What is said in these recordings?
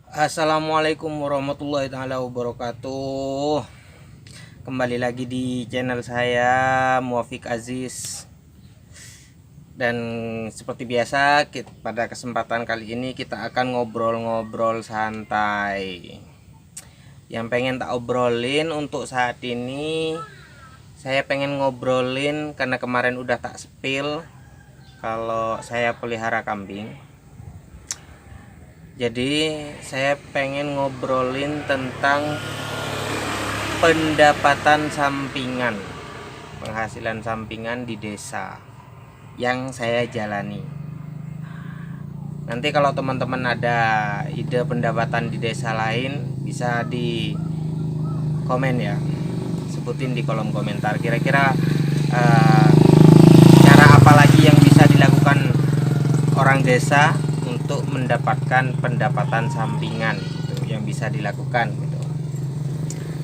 Assalamualaikum warahmatullahi taala wabarakatuh. Kembali lagi di channel saya Muafiq Aziz. Dan seperti biasa pada kesempatan kali ini kita akan ngobrol-ngobrol santai. Yang pengen tak obrolin untuk saat ini, saya pengen ngobrolin karena kemarin udah tak spill kalau saya pelihara kambing. Jadi saya pengen ngobrolin tentang pendapatan sampingan, penghasilan sampingan di desa yang saya jalani. Nanti kalau teman-teman ada ide pendapatan di desa lain, bisa di komen ya, sebutin di kolom komentar. Kira-kira eh, cara apa lagi yang bisa dilakukan orang desa untuk mendapatkan pendapatan sampingan gitu, yang bisa dilakukan gitu.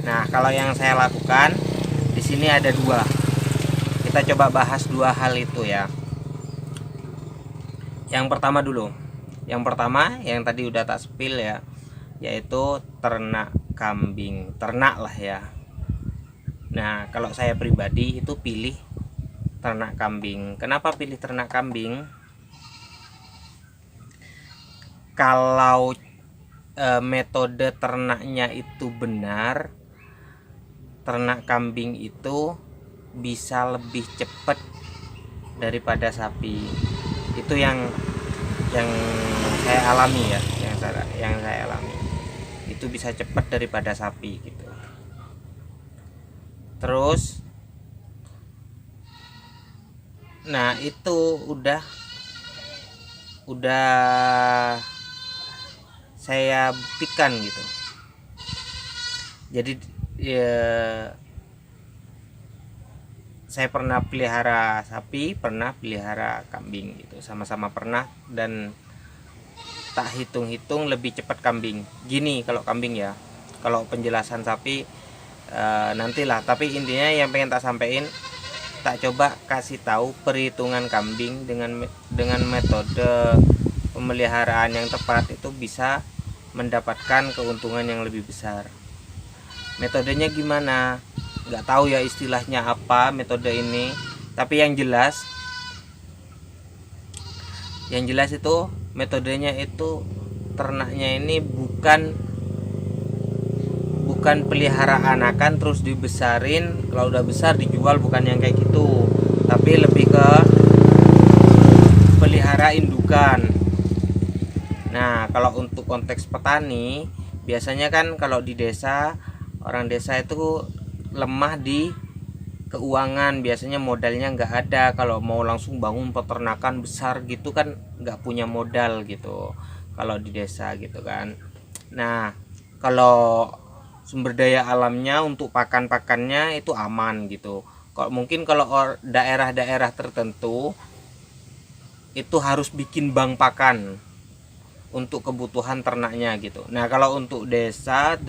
Nah, kalau yang saya lakukan di sini ada dua. Kita coba bahas dua hal itu ya. Yang pertama dulu. Yang pertama yang tadi udah tak spill ya, yaitu ternak kambing. Ternak lah ya. Nah, kalau saya pribadi itu pilih ternak kambing. Kenapa pilih ternak kambing? Kalau metode ternaknya itu benar, ternak kambing itu bisa lebih cepat daripada sapi. Itu yang saya alami ya, yang saya alami itu bisa cepat daripada sapi gitu. Terus nah itu udah saya buktikan gitu. Jadi ya, saya pernah pelihara sapi, pernah pelihara kambing gitu, sama-sama pernah, dan tak hitung-hitung lebih cepat kambing. Gini kalau kambing ya, kalau penjelasan sapi nantilah. Tapi intinya yang pengen tak sampein, tak coba kasih tahu perhitungan kambing dengan metode pemeliharaan yang tepat itu bisa mendapatkan keuntungan yang lebih besar. Metodenya gimana? Nggak tahu ya istilahnya apa metode ini. Tapi yang jelas itu metodenya itu ternaknya ini bukan pelihara anakan terus dibesarin, kalau udah besar dijual, bukan yang kayak gitu, tapi lebih ke pelihara indukan. Nah, kalau untuk konteks petani, biasanya kan kalau di desa, orang desa itu lemah di keuangan, biasanya modalnya nggak ada. Kalau mau langsung bangun peternakan besar gitu kan nggak punya modal gitu kalau di desa gitu kan. Nah, kalau sumber daya alamnya untuk pakan-pakannya itu aman gitu. Kalau mungkin kalau daerah-daerah tertentu itu harus bikin bank pakan untuk kebutuhan ternaknya gitu. Nah, kalau untuk desa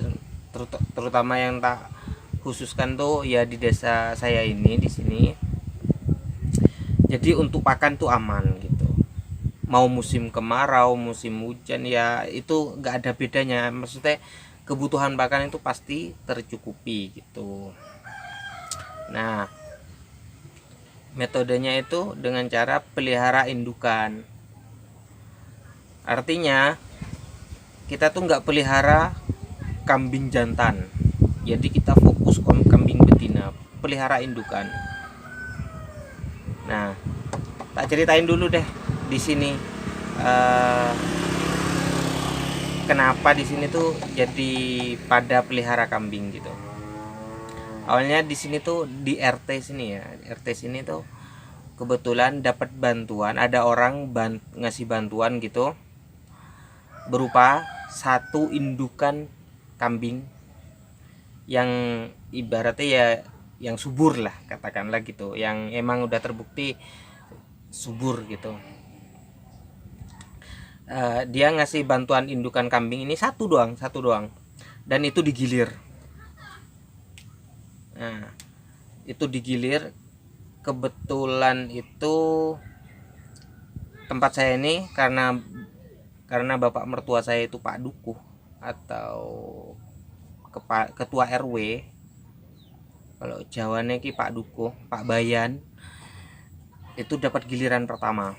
terutama yang tak khususkan tuh ya di desa saya ini di sini. Jadi untuk pakan tuh aman gitu. Mau musim kemarau, musim hujan ya itu nggak ada bedanya. Maksudnya kebutuhan pakan itu pasti tercukupi gitu. Nah, metodenya itu dengan cara pelihara indukan. Artinya kita tuh nggak pelihara kambing jantan, jadi kita fokus kambing betina, pelihara indukan. Nah, tak ceritain dulu deh di sini kenapa di sini tuh jadi pada pelihara kambing gitu. Awalnya di sini tuh di RT sini ya, RT sini tuh kebetulan dapat bantuan, ada orang ngasih bantuan gitu berupa satu indukan kambing yang ibaratnya ya yang subur lah katakanlah gitu, yang emang udah terbukti subur gitu. Dia ngasih bantuan indukan kambing ini satu doang dan itu digilir. Nah, itu digilir, kebetulan itu tempat saya ini karena bapak mertua saya itu Pak Dukuh, atau ketua RW, kalau Jawane ki Pak Dukuh, Pak Bayan, itu dapat giliran pertama.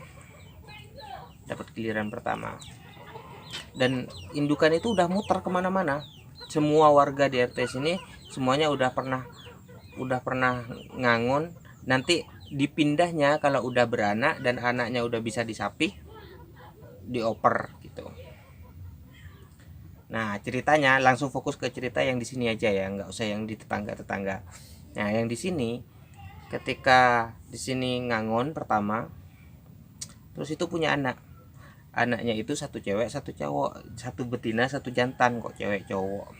Dan indukan itu udah muter kemana-mana. Semua warga di RT sini semuanya udah pernah ngangon. Nanti dipindahnya kalau udah beranak dan anaknya udah bisa disapih, dioper gitu. Nah, ceritanya langsung fokus ke cerita yang di sini aja ya, nggak usah yang di tetangga-tetangga. Nah, yang di sini ketika di sini ngangon pertama, terus itu punya anak. Anaknya itu satu cewek satu cowok, satu betina satu jantan, kok cewek cowok,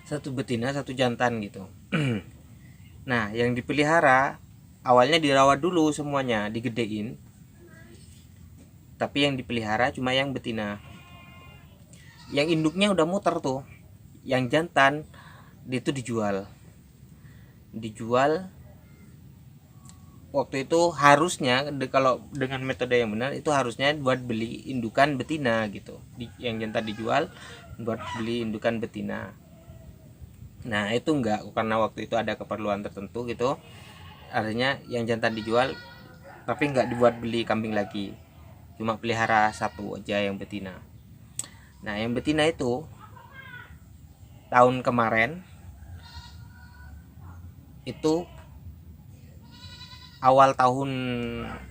satu betina satu jantan gitu. Nah, yang dipelihara awalnya dirawat dulu semuanya, digedein, tapi yang dipelihara cuma yang betina. Yang induknya udah muter tuh, yang jantan itu dijual. Waktu itu harusnya kalau dengan metode yang benar itu harusnya buat beli indukan betina gitu. Yang jantan dijual buat beli indukan betina. Nah, itu enggak, karena waktu itu ada keperluan tertentu gitu. Artinya yang jantan dijual tapi enggak dibuat beli kambing lagi. Cuma pelihara satu aja yang betina. Nah, yang betina itu tahun kemarin itu awal tahun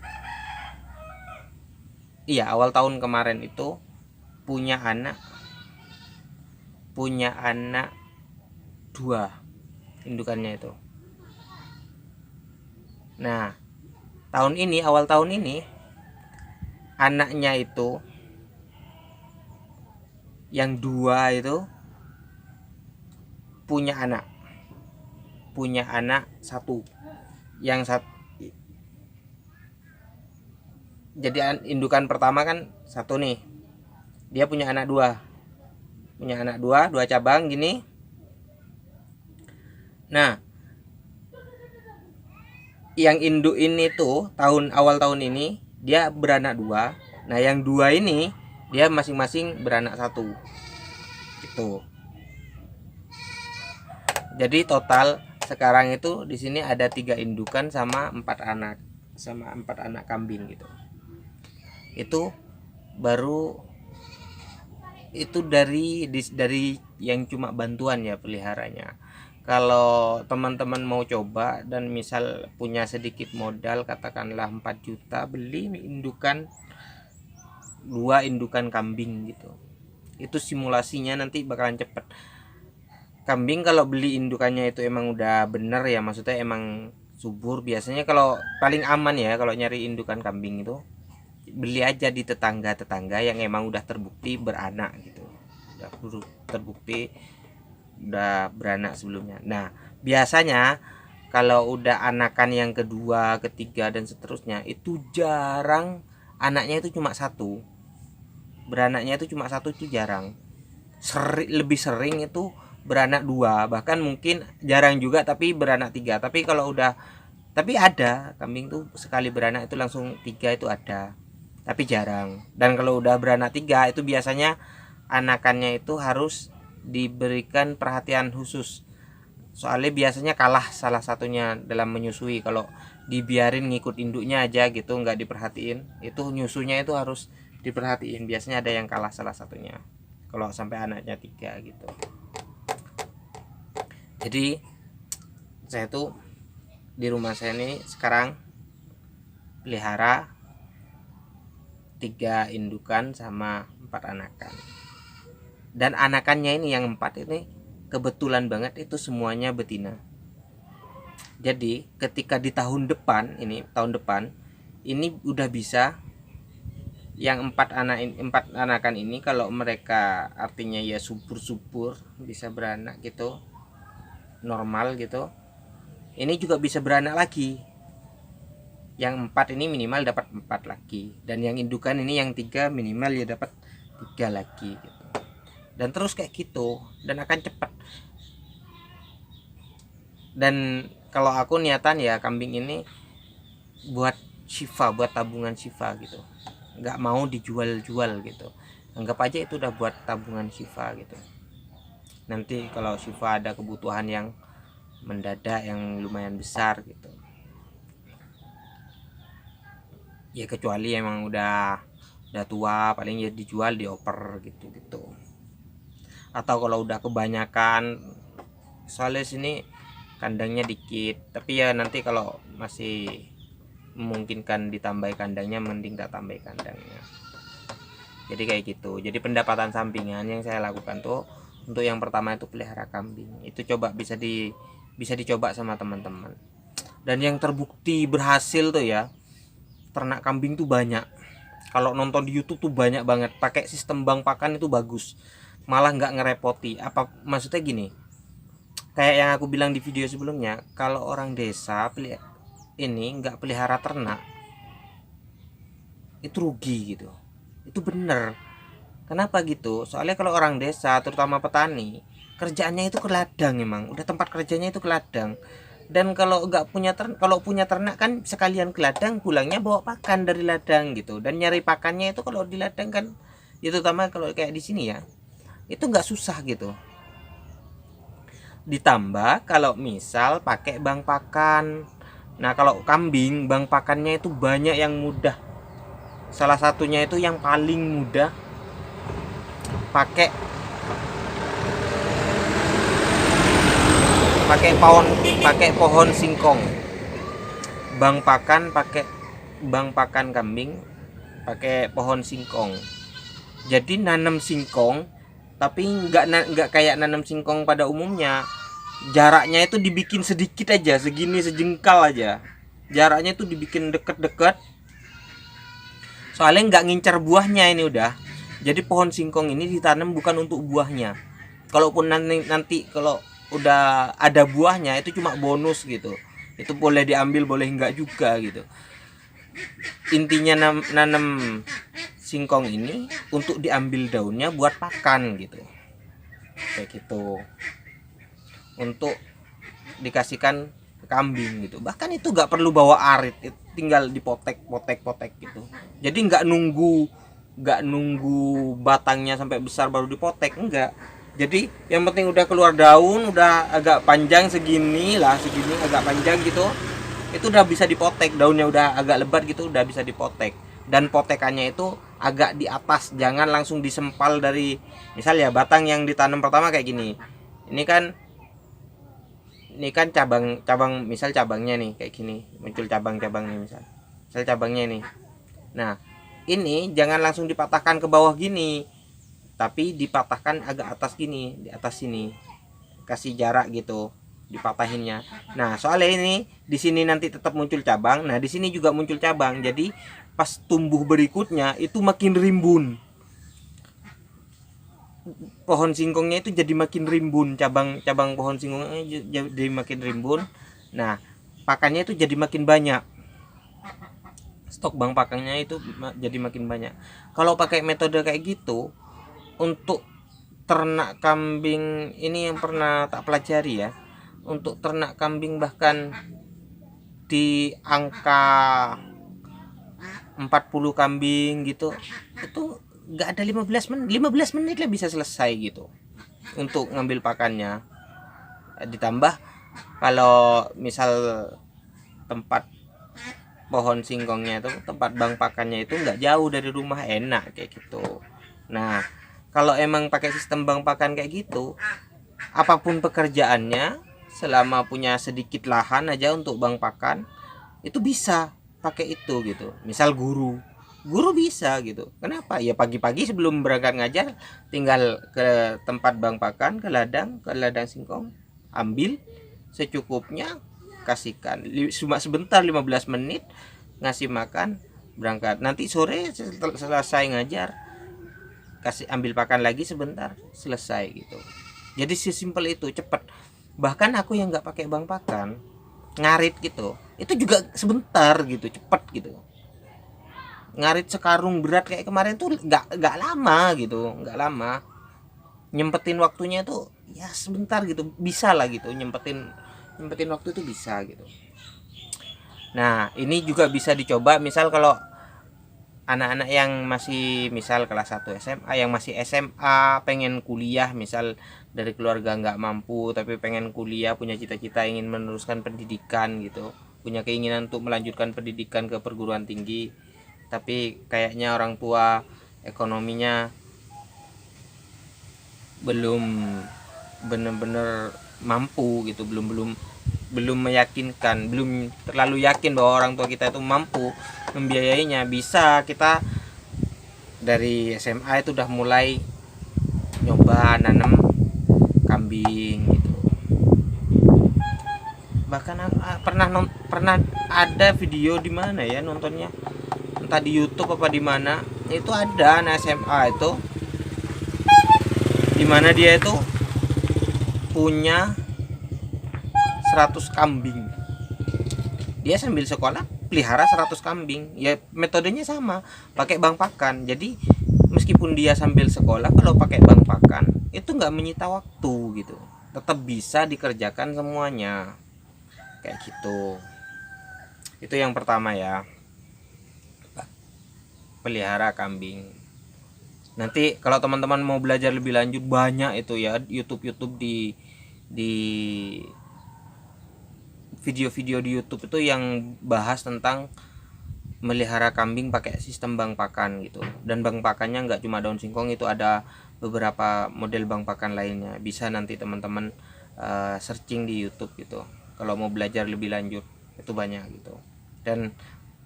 kemarin itu punya anak 2 indukannya itu. Nah, awal tahun ini anaknya itu yang 2 itu punya anak 1. Yang satu, jadi indukan pertama kan 1 nih, dia punya anak 2 cabang gini. Nah, yang induk ini tuh awal tahun ini dia beranak 2. Nah, yang 2 ini dia masing-masing beranak 1 gitu. Jadi total sekarang itu di sini ada 3 indukan sama 4 anak kambing gitu. Itu baru itu dari yang cuma bantuan ya peliharanya. Kalau teman-teman mau coba dan misal punya sedikit modal, katakanlah 4 juta, beli indukan 2 indukan kambing gitu. Itu simulasinya nanti bakalan cepet. Kambing kalau beli indukannya itu emang udah bener ya, maksudnya emang subur. Biasanya kalau paling aman ya kalau nyari indukan kambing itu beli aja di tetangga-tetangga yang emang udah terbukti beranak gitu. Udah terbukti udah beranak sebelumnya. Nah, biasanya kalau udah anakan yang kedua, ketiga dan seterusnya itu jarang anaknya itu cuma 1. Beranaknya itu cuma 1 itu jarang. Lebih sering itu beranak 2, bahkan mungkin jarang juga tapi beranak 3. Tapi ada kambing tuh sekali beranak itu langsung 3 itu ada. Tapi jarang. Dan kalau udah beranak 3 itu biasanya anakannya itu harus diberikan perhatian khusus, soalnya biasanya kalah salah satunya dalam menyusui. Kalau dibiarin ngikut induknya aja gitu nggak diperhatiin, itu nyusunya itu harus diperhatiin. Biasanya ada yang kalah salah satunya kalau sampai anaknya 3 gitu. Jadi saya tuh di rumah saya ini sekarang pelihara 3 indukan sama 4 anakan. Dan anakannya ini yang 4 ini kebetulan banget itu semuanya betina. Jadi ketika di tahun depan ini udah bisa yang 4 anakan ini, kalau mereka artinya ya subur bisa beranak gitu, normal gitu, ini juga bisa beranak lagi. Yang 4 ini minimal dapat 4 lagi, dan yang indukan ini yang 3 minimal ya dapat 3 lagi gitu. Dan terus kayak gitu, dan akan cepat. Dan kalau aku niatan ya kambing ini buat shifa, buat tabungan shifa gitu, nggak mau dijual-jual gitu. Anggap aja itu udah buat tabungan Syifa gitu. Nanti kalau Syifa ada kebutuhan yang mendadak yang lumayan besar gitu, ya kecuali emang udah tua, paling ya dijual, dioper gitu gitu. Atau kalau udah kebanyakan, soalnya sini kandangnya dikit, tapi ya nanti kalau masih memungkinkan ditambah kandangnya, mending tak tambah kandangnya. Jadi kayak gitu. Jadi pendapatan sampingan yang saya lakukan tuh, untuk yang pertama itu pelihara kambing. Itu coba bisa dicoba sama teman-teman. Dan yang terbukti berhasil tuh ya, ternak kambing tuh banyak. Kalau nonton di YouTube tuh banyak banget. Pakai sistem bank pakan itu bagus. Malah nggak ngerepoti. Apa maksudnya gini? Kayak yang aku bilang di video sebelumnya, kalau orang desa ini nggak pelihara ternak, itu rugi gitu. Itu bener. Kenapa gitu? Soalnya kalau orang desa, terutama petani, kerjaannya itu ke ladang emang. Udah tempat kerjanya itu ke ladang. Dan kalau nggak punya kalau punya ternak kan sekalian ke ladang, pulangnya bawa pakan dari ladang gitu. Dan nyari pakannya itu kalau di ladang kan, itu terutama kalau kayak di sini ya, itu nggak susah gitu. Ditambah kalau misal pakai bank pakan. Nah kalau kambing, bank pakannya itu banyak yang mudah. Salah satunya itu yang paling mudah, pakai pohon singkong. Bank pakan kambing pakai pohon singkong. Jadi nanam singkong, tapi nggak kayak nanam singkong pada umumnya. Jaraknya itu dibikin sedikit aja, segini, sejengkal aja. Jaraknya itu dibikin deket-deket. Soalnya nggak ngincar buahnya ini udah. Jadi pohon singkong ini ditanam bukan untuk buahnya. Kalaupun nanti kalau udah ada buahnya, itu cuma bonus gitu. Itu boleh diambil, boleh enggak juga gitu. Intinya nanam singkong ini untuk diambil daunnya buat pakan gitu. Kayak gitu. Untuk dikasihkan ke kambing gitu. Bahkan itu nggak perlu bawa arit, tinggal dipotek gitu. Jadi nggak nunggu batangnya sampai besar baru dipotek, enggak. Jadi yang penting udah keluar daun, udah agak panjang segini agak panjang gitu, itu udah bisa dipotek. Daunnya udah agak lebat gitu, udah bisa dipotek. Dan potekannya itu agak di atas, jangan langsung disempal dari, misal ya batang yang ditanam pertama kayak gini. Ini kan cabang, misal cabangnya nih kayak gini, muncul cabang-cabang nih misal cabangnya nih. Nah, ini jangan langsung dipatahkan ke bawah gini, tapi dipatahkan agak atas gini, di atas sini. Kasih jarak gitu dipatahinnya. Nah, soalnya ini di sini nanti tetap muncul cabang, nah di sini juga muncul cabang. Jadi pas tumbuh berikutnya itu makin rimbun. Pohon singkongnya itu jadi makin rimbun, cabang pohon singkongnya jadi makin rimbun. Nah, pakannya itu jadi makin banyak. Stok bank pakannya itu jadi makin banyak. Kalau pakai metode kayak gitu untuk ternak kambing ini yang pernah tak pelajari ya. Untuk ternak kambing bahkan di angka 40 kambing gitu, itu nggak ada 15 menit lah bisa selesai gitu untuk ngambil pakannya. Ditambah kalau misal tempat pohon singkongnya itu, tempat bank pakannya itu nggak jauh dari rumah, enak kayak gitu. Nah, kalau emang pakai sistem bank pakan kayak gitu, apapun pekerjaannya, selama punya sedikit lahan aja untuk bank pakan, itu bisa pakai itu gitu. Misal guru bisa gitu. Kenapa? Ya pagi-pagi sebelum berangkat ngajar, tinggal ke tempat bank pakan, ke ladang singkong, ambil secukupnya, kasihkan. Cuma sebentar, 15 menit, ngasih makan, berangkat. Nanti sore selesai ngajar, kasih ambil pakan lagi sebentar, selesai gitu. Jadi sesimpel itu, cepat. Bahkan aku yang nggak pakai bank pakan, ngarit gitu, itu juga sebentar gitu, cepet gitu. Ngarit sekarung berat kayak kemarin tuh nggak lama gitu, nggak lama. Nyempetin waktunya tuh ya sebentar gitu, bisa lah gitu, nyempetin waktu itu bisa gitu. Nah, ini juga bisa dicoba. Misal kalau anak-anak yang masih misal kelas 1 SMA, yang masih SMA pengen kuliah, misal dari keluarga nggak mampu tapi pengen kuliah, punya cita-cita ingin meneruskan pendidikan gitu, punya keinginan untuk melanjutkan pendidikan ke perguruan tinggi, tapi kayaknya orang tua ekonominya belum benar-benar mampu gitu, belum meyakinkan, belum terlalu yakin bahwa orang tua kita itu mampu membiayainya. Bisa kita dari SMA itu udah mulai nyoba nanam kambing gitu. Bahkan pernah ada video di mana ya nontonnya, entah di YouTube apa di mana, itu ada anak SMA itu di mana dia itu punya 100 kambing. Dia sambil sekolah pelihara 100 kambing. Ya metodenya sama, pakai bank pakan. Jadi meskipun dia sambil sekolah, kalau pakai bank pakan itu nggak menyita waktu gitu. Tetap bisa dikerjakan semuanya. Kayak gitu. Itu yang pertama ya. Pelihara kambing. Nanti kalau teman-teman mau belajar lebih lanjut, banyak itu ya YouTube di video-video di YouTube itu yang bahas tentang melihara kambing pakai sistem bank pakan gitu. Dan bank pakannya nggak cuma daun singkong, itu ada beberapa model bank pakan lainnya. Bisa nanti teman-teman searching di YouTube gitu. Kalau mau belajar lebih lanjut, itu banyak gitu. Dan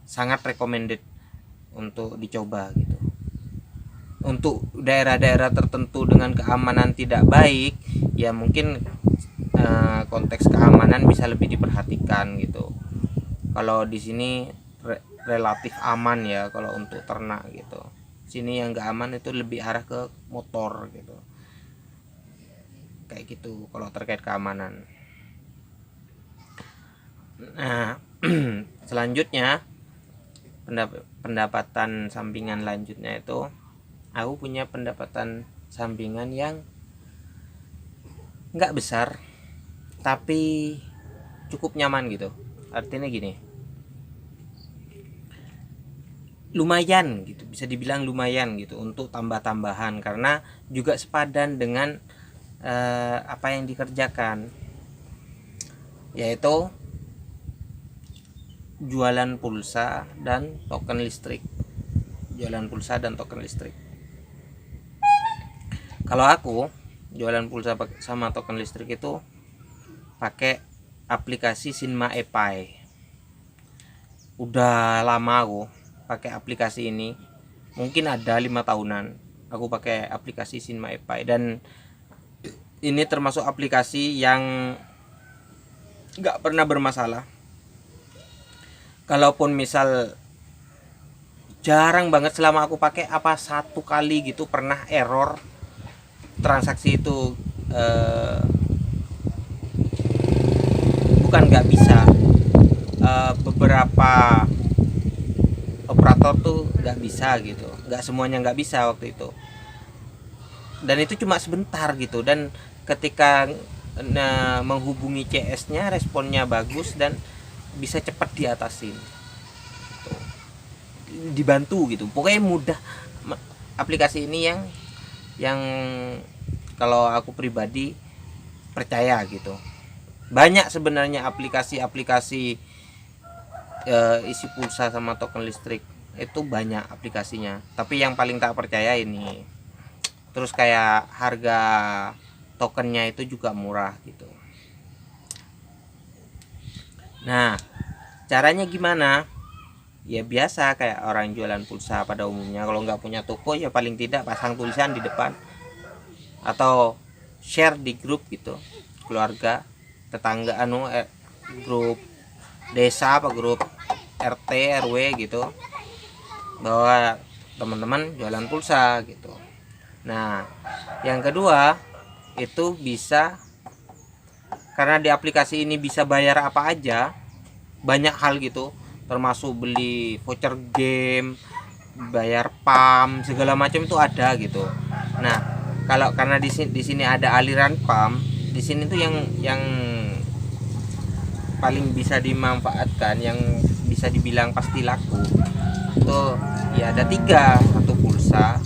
sangat recommended untuk dicoba gitu. Untuk daerah-daerah tertentu dengan keamanan tidak baik, ya mungkin konteks keamanan bisa lebih diperhatikan gitu. Kalau di sini relatif aman ya kalau untuk ternak gitu. Sini yang nggak aman itu lebih arah ke motor gitu. Kayak gitu kalau terkait keamanan. Nah, selanjutnya pendapatan sampingan lanjutnya itu, aku punya pendapatan sampingan yang nggak besar tapi cukup nyaman gitu. Artinya gini, lumayan gitu, bisa dibilang lumayan gitu untuk tambah-tambahan, karena juga sepadan dengan apa yang dikerjakan, yaitu jualan pulsa dan token listrik. Kalau aku jualan pulsa sama token listrik itu pakai aplikasi Sinma Epai. Udah lama aku pakai aplikasi ini, mungkin ada 5 tahunan aku pakai aplikasi Sinma Epai, dan ini termasuk aplikasi yang nggak pernah bermasalah. Kalaupun misal, jarang banget selama aku pakai, apa satu kali gitu pernah error transaksi itu, bukan nggak bisa, beberapa operator tuh nggak bisa gitu, nggak semuanya nggak bisa waktu itu, dan itu cuma sebentar gitu. Dan ketika menghubungi CS-nya, responnya bagus dan bisa cepat diatasin gitu. Dibantu gitu, pokoknya mudah. Aplikasi ini yang kalau aku pribadi percaya gitu. Banyak sebenarnya aplikasi-aplikasi isi pulsa sama token listrik itu, banyak aplikasinya, tapi yang paling tak percaya ini. Terus kayak harga tokennya itu juga murah gitu. Nah, caranya gimana? Ya biasa kayak orang jualan pulsa pada umumnya. Kalau nggak punya toko, ya paling tidak pasang tulisan di depan atau share di grup gitu, keluarga, tetangga, grup desa apa grup RT RW gitu, bahwa teman-teman jualan pulsa gitu. Nah, yang kedua itu bisa, karena di aplikasi ini bisa bayar apa aja, banyak hal gitu, termasuk beli voucher game, bayar PAM, segala macam itu ada gitu. Nah, karena di sini ada aliran PAM, di sini tuh yang paling bisa dimanfaatkan, yang bisa dibilang pasti laku, itu ya ada tiga. Satu pulsa,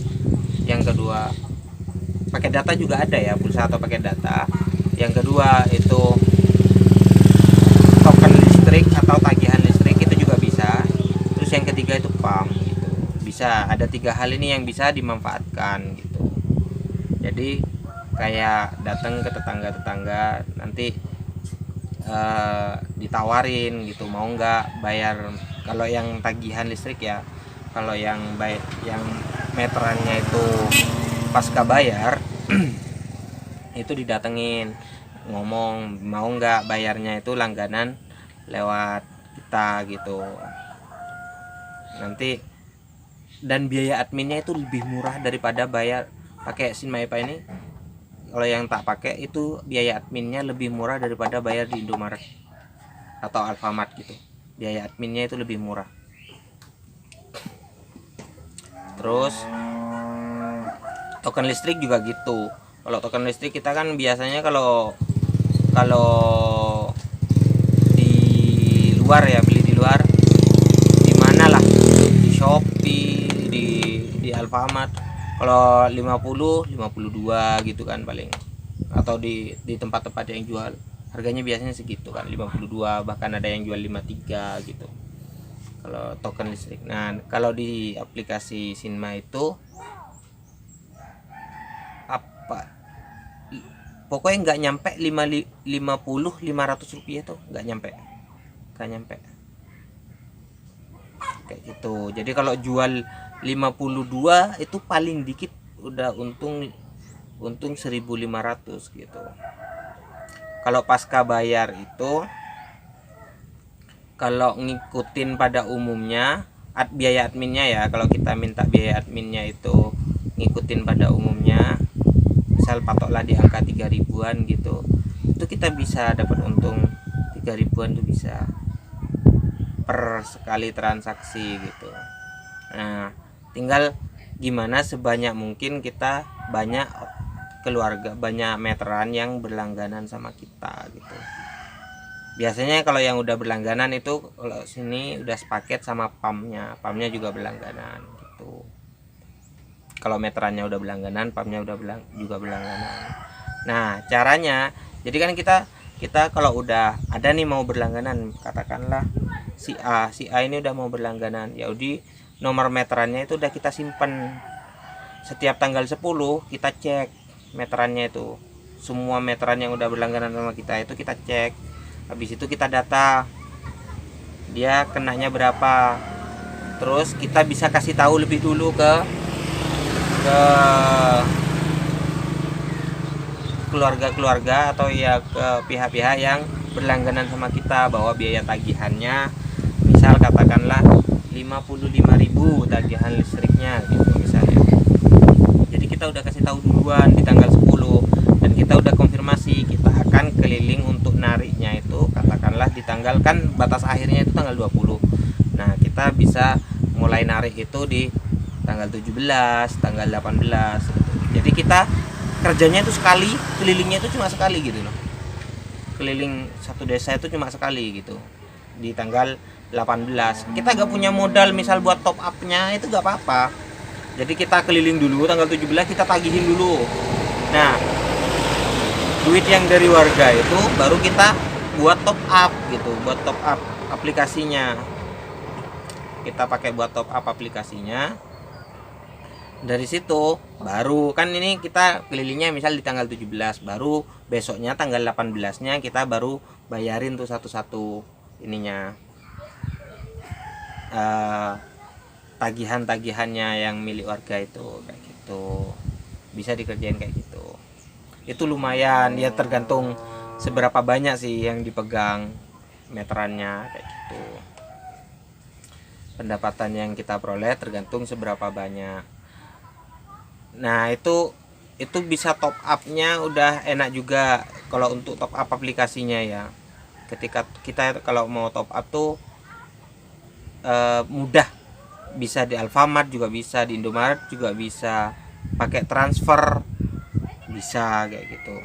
yang kedua pakai data juga ada ya, pulsa atau pakai data. Yang kedua itu token listrik atau tagihan listrik, itu juga bisa. Terus yang ketiga itu pump gitu. Bisa ada tiga hal ini yang bisa dimanfaatkan gitu. Jadi kayak datang ke tetangga-tetangga, nanti ditawarin gitu, mau nggak bayar. Kalau yang tagihan listrik ya, kalau yang meterannya itu pasca bayar itu didatengin, ngomong mau nggak bayarnya itu langganan lewat kita gitu. Nanti dan biaya adminnya itu lebih murah daripada bayar pakai Sinmaipa ini. Kalau yang tak pakai itu biaya adminnya lebih murah daripada bayar di Indomaret atau Alfamart gitu. Biaya adminnya itu lebih murah. Terus token listrik juga gitu. Kalau token listrik kita kan biasanya kalau di luar ya, beli di luar, di mana lah, di Shopee, di Alfamart, kalau 50 52 gitu kan paling, atau di tempat-tempat yang jual harganya biasanya segitu kan, 52, bahkan ada yang jual 53 gitu kalau token listrik. Nah kalau di aplikasi Sinma itu apa, pokoknya nggak nyampe 500 rupiah tuh, nggak nyampe kayak gitu. Jadi kalau jual 52 itu paling dikit udah untung 1.500 gitu. Kalau pasca bayar itu, kalau ngikutin pada umumnya biaya adminnya ya, kalau kita minta biaya adminnya itu ngikutin pada umumnya, misal patoklah di angka 3 ribuan gitu, itu kita bisa dapat untung 3 ribuan tuh bisa per sekali transaksi gitu. Nah tinggal gimana sebanyak mungkin kita banyak keluarga, banyak meteran yang berlangganan sama kita gitu. Biasanya kalau yang udah berlangganan itu, kalau sini udah sepaket sama pumpnya juga berlangganan gitu. Kalau meterannya udah berlangganan, pumpnya juga berlangganan. Nah caranya, jadi kan kita kalau udah ada nih mau berlangganan, katakanlah si A ini udah mau berlangganan, ya udah nomor meterannya itu udah kita simpen. Setiap tanggal 10 kita cek meterannya itu, semua meteran yang udah berlangganan sama kita itu kita cek. Habis itu kita data dia kenanya berapa, terus kita bisa kasih tahu lebih dulu ke keluarga-keluarga atau ya ke pihak-pihak yang berlangganan sama kita, bahwa biaya tagihannya misal katakanlah 55.000 tagihan listriknya gitu misalnya. Jadi kita udah kasih tahu duluan di tanggal 10, dan kita udah konfirmasi kita akan keliling untuk nariknya itu, katakanlah di tanggal, kan batas akhirnya itu tanggal 20. Nah kita bisa mulai narik itu di tanggal 17, tanggal 18 gitu. Jadi kita kerjanya itu sekali, kelilingnya itu cuma sekali gitu loh. Keliling satu desa itu cuma sekali gitu, di tanggal 18. Kita gak punya modal misal buat top upnya, itu gak apa-apa. Jadi kita keliling dulu tanggal 17, kita tagihin dulu. Nah duit yang dari warga itu baru kita buat top up gitu, buat top up aplikasinya. Kita pakai buat top up aplikasinya. Dari situ baru kan ini kita kelilingnya misal di tanggal 17, baru besoknya tanggal 18-nya kita baru bayarin tuh satu-satu ininya, tagihan-tagihannya yang milik warga itu, kayak gitu. Bisa dikerjain kayak gitu. Itu lumayan ya, tergantung seberapa banyak sih yang dipegang meterannya kayak gitu. Pendapatan yang kita peroleh tergantung seberapa banyak. Nah itu bisa top upnya udah enak juga kalau untuk top up aplikasinya ya. Ketika kita kalau mau top up tuh mudah, bisa di Alfamart juga bisa, di Indomaret juga bisa, pakai transfer bisa kayak gitu.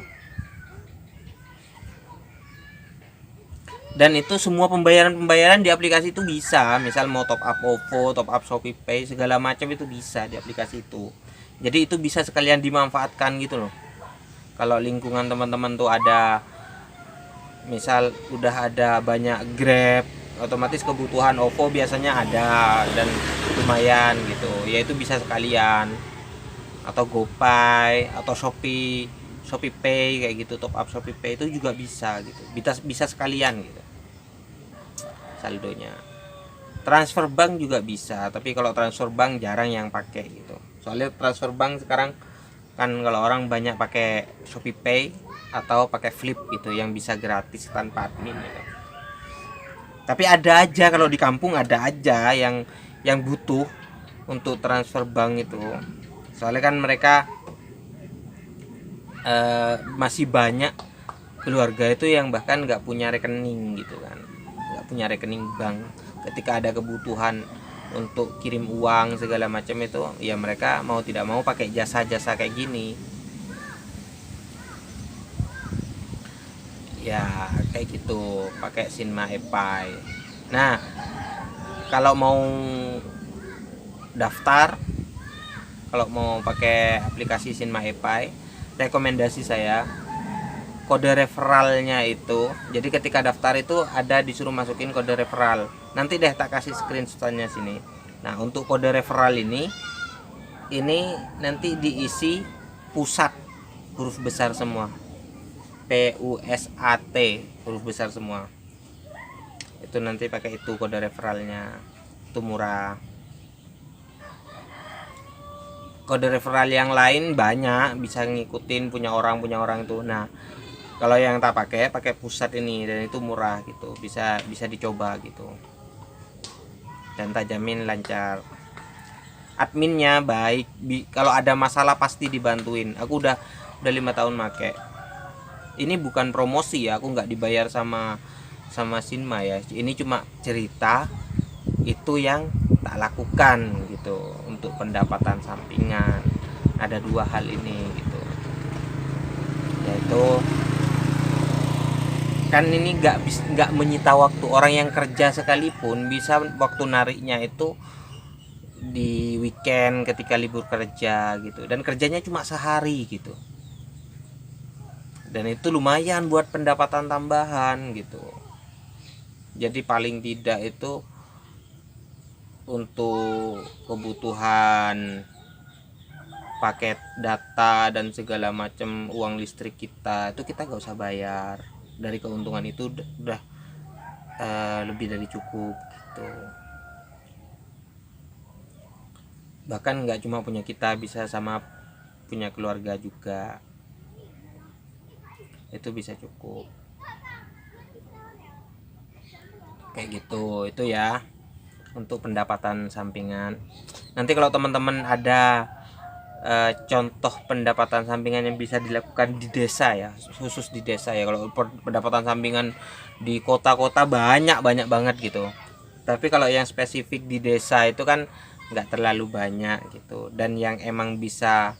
Dan itu semua pembayaran di aplikasi itu bisa, misal mau top up OVO, top up ShopeePay, segala macam itu bisa di aplikasi itu. Jadi itu bisa sekalian dimanfaatkan gitu loh. Kalau lingkungan teman-teman tuh ada, misal udah ada banyak Grab, otomatis kebutuhan OVO biasanya ada dan lumayan gitu ya, itu bisa sekalian. Atau GoPay atau ShopeePay kayak gitu, top up ShopeePay itu juga bisa gitu, bisa sekalian gitu saldonya. Transfer bank juga bisa, tapi kalau transfer bank jarang yang pakai gitu, soalnya transfer bank sekarang kan kalau orang banyak pakai ShopeePay atau pakai Flip gitu yang bisa gratis tanpa admin gitu. Tapi ada aja, kalau di kampung ada aja yang butuh untuk transfer bank itu, soalnya kan mereka masih banyak keluarga itu yang bahkan nggak punya rekening gitu kan, nggak punya rekening bank. Ketika ada kebutuhan untuk kirim uang segala macam itu ya mereka mau tidak mau pakai jasa-jasa kayak gini ya, kayak gitu, pakai Sinma Epay. Nah kalau mau daftar, kalau mau pakai aplikasi Sinma Epay, rekomendasi saya kode referralnya itu. Jadi ketika daftar itu ada disuruh masukin kode referral. Nanti deh tak kasih screenshotnya sini. Nah untuk kode referral ini nanti diisi pusat huruf besar semua, PUSAT huruf besar semua. Itu nanti pakai itu kode referralnya, itu murah. Kode referral yang lain banyak, bisa ngikutin punya orang itu. Nah kalau yang tak pakai pusat ini, dan itu murah gitu, bisa dicoba gitu, dan tak jamin lancar. Adminnya baik, kalau ada masalah pasti dibantuin. Aku udah 5 tahun make. Ini bukan promosi ya, aku nggak dibayar sama Sinma ya, ini cuma cerita itu yang tak lakukan gitu untuk pendapatan sampingan. Ada 2 hal ini gitu, yaitu kan ini nggak menyita waktu. Orang yang kerja sekalipun bisa waktu nariknya itu di weekend ketika libur kerja gitu, dan kerjanya cuma sehari gitu, dan itu lumayan buat pendapatan tambahan gitu. Jadi paling tidak itu untuk kebutuhan paket data dan segala macam, uang listrik kita itu kita nggak usah bayar. Dari keuntungan itu udah lebih dari cukup gitu. Bahkan nggak cuma punya kita, bisa sama punya keluarga juga, itu bisa cukup kayak gitu. Itu ya untuk pendapatan sampingan. Nanti kalau teman-teman ada contoh pendapatan sampingan yang bisa dilakukan di desa ya, khusus di desa ya. Kalau pendapatan sampingan di kota-kota banyak banget gitu, tapi kalau yang spesifik di desa itu kan nggak terlalu banyak gitu. Dan yang emang bisa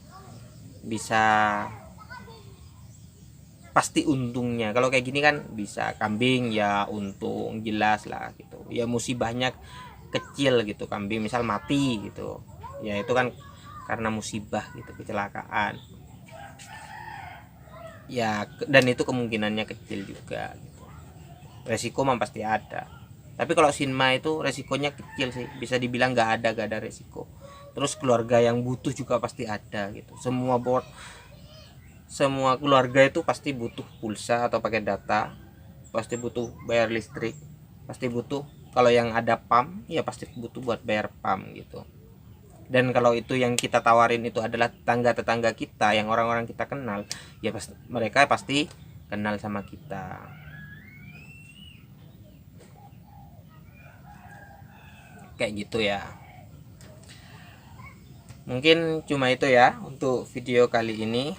pasti untungnya, kalau kayak gini kan bisa kambing ya untung jelas lah gitu ya, musibahnya kecil gitu. Kambing misal mati gitu ya, itu kan karena musibah gitu, kecelakaan ya, dan itu kemungkinannya kecil juga gitu. Resiko mah pasti ada, tapi kalau Sinma itu resikonya kecil sih, bisa dibilang gak ada resiko. Terus keluarga yang butuh juga pasti ada gitu. Semua keluarga itu pasti butuh pulsa atau pakai data, pasti butuh bayar listrik, pasti butuh. Kalau yang ada PAM ya pasti butuh buat bayar PAM gitu. Dan kalau itu yang kita tawarin itu adalah tetangga kita yang orang-orang kita kenal, ya mereka pasti kenal sama kita. Kayak gitu ya. Mungkin cuma itu ya untuk video kali ini.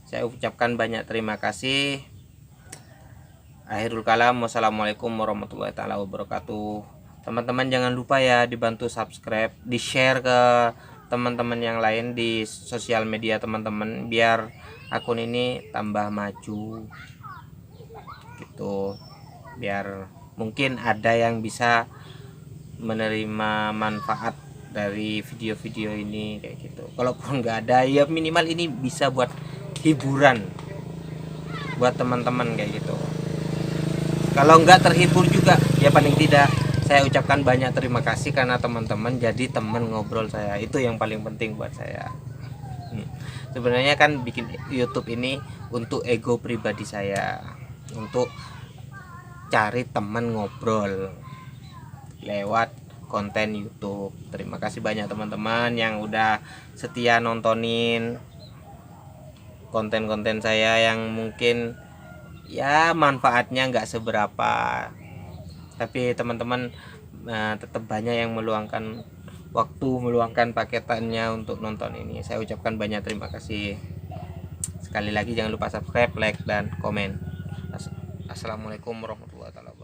Saya ucapkan banyak terima kasih. Akhirul kalam, wassalamualaikum warahmatullahi wabarakatuh. Teman-teman jangan lupa ya dibantu subscribe, di share ke teman-teman yang lain di sosial media teman-teman, biar akun ini tambah maju gitu. gitu, biar mungkin ada yang bisa menerima manfaat dari video-video ini kayak gitu. Kalaupun nggak ada ya minimal ini bisa buat hiburan buat teman-teman kayak gitu. Kalau nggak terhibur juga ya paling tidak saya ucapkan banyak terima kasih karena teman-teman jadi teman ngobrol saya, itu yang paling penting buat saya. Sebenarnya kan bikin YouTube ini untuk ego pribadi saya, untuk cari teman ngobrol lewat konten YouTube. Terima kasih banyak teman-teman yang udah setia nontonin konten-konten saya yang mungkin ya manfaatnya nggak seberapa, tapi teman-teman tetap banyak yang meluangkan waktu, meluangkan paketannya untuk nonton ini. Saya ucapkan banyak terima kasih. Sekali lagi jangan lupa subscribe, like, dan komen. Assalamualaikum warahmatullahi wabarakatuh.